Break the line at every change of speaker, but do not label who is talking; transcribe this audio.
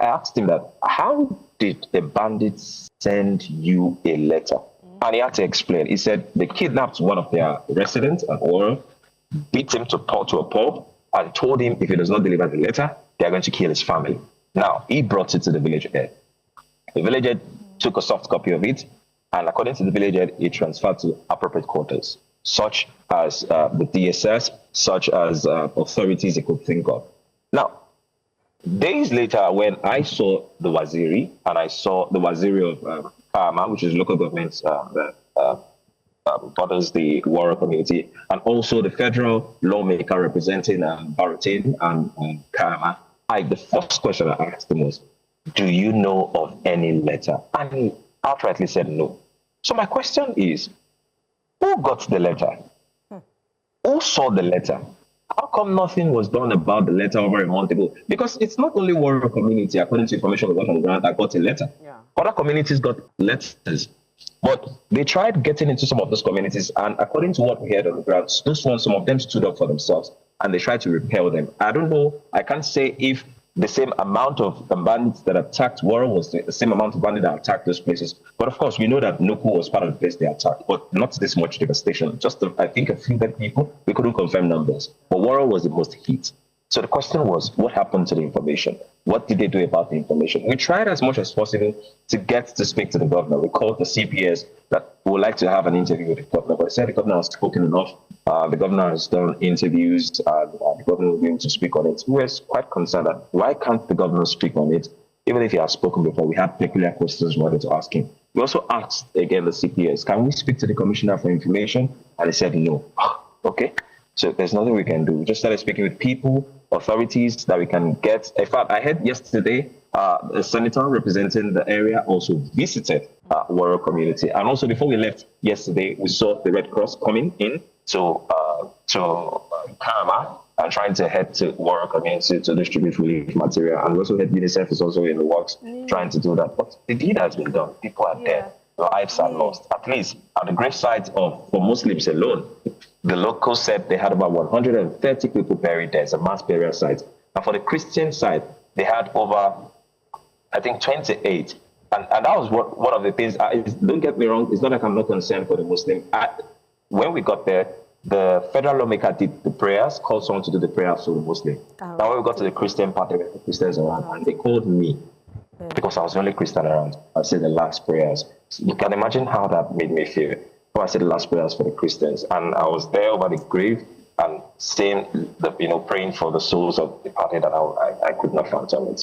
I asked him that, how did the bandits send you a letter? And he had to explain. He said they kidnapped one of their residents at Oro, beat him to a pulp, and told him if he does not deliver the letter, they are going to kill his family. Now, he brought it to the village head. The village head took a soft copy of it, and according to the village head, it transferred to appropriate quarters, such as the DSS, such as authorities he could think of. Now, days later, when I saw the Waziri, and I saw the Waziri of Kama, which is local government that borders the Wara community, and also the federal lawmaker representing Baratin and Kama, the first question I asked him was, do you know of any letter? And he outrightly said no. So my question is, who got the letter? Who saw the letter? How come nothing was done about the letter over a month ago? Because it's not only Warrior community, according to information we got on the ground, that got a letter.
Yeah.
Other communities got letters. But they tried getting into some of those communities, and according to what we heard on the ground, those ones, some of them stood up for themselves, and they tried to repel them. I don't know, I can't say if the same amount of bandits that attacked Warrior was the same amount of bandits that attacked those places. But of course, we know that Nuku was part of the place they attacked, but not this much devastation. Just, I think, a few dead people. We couldn't confirm numbers. But Warrior was the most hit. So the question was, what happened to the information? What did they do about the information? We tried as much as possible to get to speak to the governor. We called the CPS that we would like to have an interview with the governor, but they said the governor has spoken enough. The governor has done interviews, and the governor will be able to speak on it. We were quite concerned that why can't the governor speak on it? Even if he has spoken before, we had peculiar questions we wanted to ask him. We also asked, again, the CPS, can we speak to the commissioner for information? And they said no. Okay. So there's nothing we can do. We just started speaking with people, authorities that we can get. In fact, I heard yesterday a senator representing the area also visited Warrior community. And also before we left yesterday, we saw the Red Cross coming in to Karama and trying to head to Warrior community to distribute relief material. And we also heard UNICEF is also in the works trying to do that. But the deed has been done. People are dead. Lives are lost. At least at the grave site for Muslims alone, the locals said they had about 130 people buried there. It's a mass burial site. And for the Christian side, they had over, I think, 28. And that was one of the things. Don't get me wrong, it's not like I'm not concerned for the Muslim. When we got there, the federal lawmaker did the prayers, called someone to do the prayers for the Muslim. Now when we got to the Christian part, there were Christians around, and they called me because I was the only Christian around. I said the last prayers. So you can imagine how that made me feel. So I said the last prayers for the Christians, and I was there over the grave and saying, praying for the souls of the departed, and I could not fathom it.